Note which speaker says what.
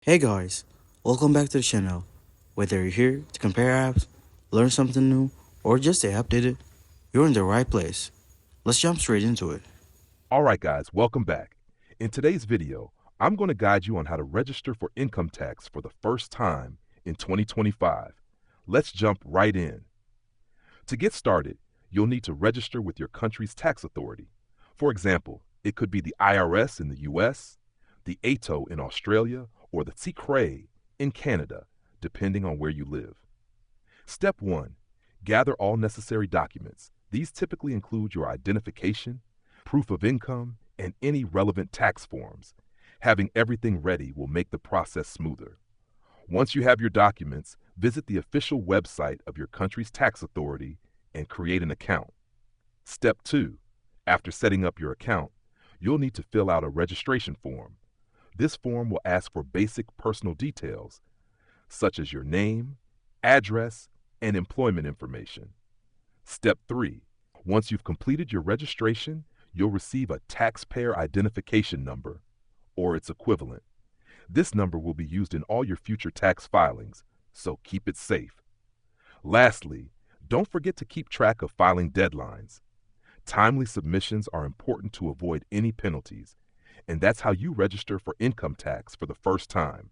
Speaker 1: Hey guys, welcome back to the channel. Whether you're here to compare apps, learn something new, or just stay updated, you're in the right place. Let's jump straight into it.
Speaker 2: All right, guys, welcome back. In today's video, I'm going to guide you on how to register for income tax for the first time in 2025. Let's jump right in. To get started, you'll need to register with your country's tax authority. For example, it could be the IRS in the US, the ATO in Australia, or the TCRA in Canada, depending on where you live. Step 1. Gather all necessary documents. These typically include your identification, proof of income, and any relevant tax forms. Having everything ready will make the process smoother. Once you have your documents, visit the official website of your country's tax authority and create an account. Step 2. After setting up your account, you'll need to fill out a registration form. This form will ask for basic personal details, such as your name, address, and employment information. Step 3. Once you've completed your registration, you'll receive a taxpayer identification number, or its equivalent. This number will be used in all your future tax filings, so keep it safe. Lastly, don't forget to keep track of filing deadlines. Timely submissions are important to avoid any penalties, and that's how you register for income tax for the first time.